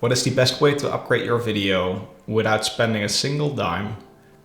What is the best way to upgrade your video without spending a single dime?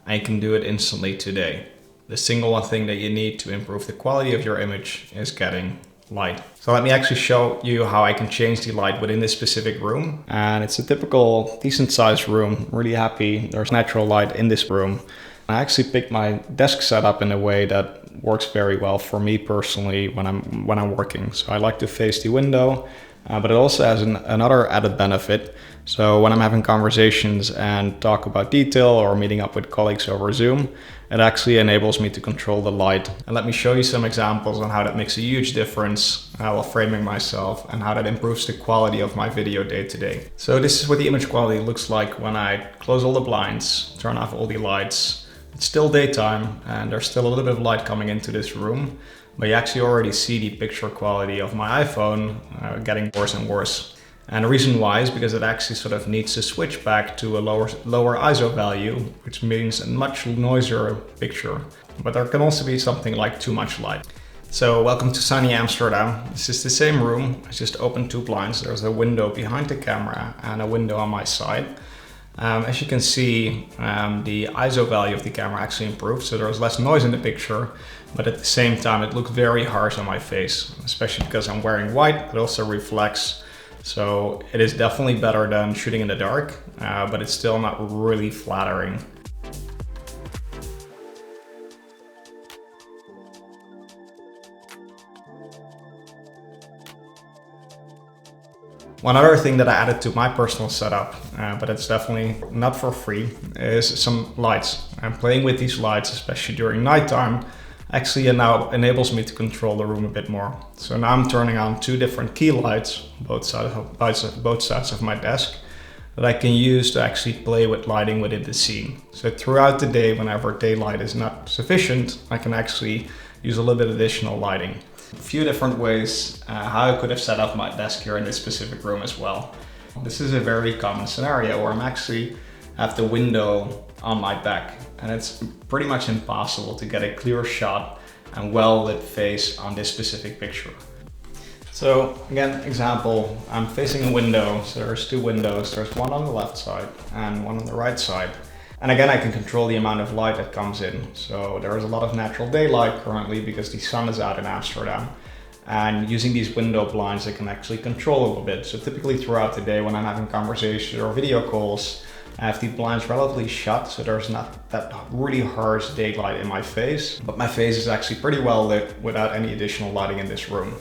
And you can do it instantly today. The single one thing that you need to improve the quality of your image is getting light. So let me actually show you how I can change the light within this specific room. And it's a typical decent sized room. Really happy there's natural light in this room. I actually picked my desk setup in a way that works very well for me personally when I'm working. So I like to face the window, but it also has another added benefit. So when I'm having conversations and talk about detail or meeting up with colleagues over Zoom, it actually enables me to control the light. And let me show you some examples on how that makes a huge difference while framing myself and how that improves the quality of my video day to day. So this is what the image quality looks like when I close all the blinds, turn off all the lights. It's still daytime and there's still a little bit of light coming into this room, but you actually already see the picture quality of my iPhone getting worse and worse. And the reason why is because it actually sort of needs to switch back to a lower ISO value, which means a much noisier picture. But there can also be something like too much light. So welcome to sunny Amsterdam. This is the same room. I just opened two blinds. There's a window behind the camera and a window on my side. As you can see, the ISO value of the camera actually improved, so there was less noise in the picture, but at the same time it looked very harsh on my face, especially because I'm wearing white. It also reflects, so it is definitely better than shooting in the dark, but it's still not really flattering. One other thing that I added to my personal setup, but it's definitely not for free, is some lights. I'm playing with these lights, especially during nighttime, actually now enables me to control the room a bit more. So now I'm turning on two different key lights, both sides of my desk, that I can use to actually play with lighting within the scene. So throughout the day, whenever daylight is not sufficient, I can actually use a little bit of additional lighting. A few different ways how I could have set up my desk here in this specific room as well. This is a very common scenario where I'm actually have the window on my back, and it's pretty much impossible to get a clear shot and well-lit face on this specific picture. So again, example, I'm facing a window, so there's two windows. There's one on the left side and one on the right side. And again, I can control the amount of light that comes in. So there is a lot of natural daylight currently because the sun is out in Amsterdam. And using these window blinds, I can actually control a little bit. So typically throughout the day when I'm having conversations or video calls, I have the blinds relatively shut, so there's not that really harsh daylight in my face. But my face is actually pretty well lit without any additional lighting in this room.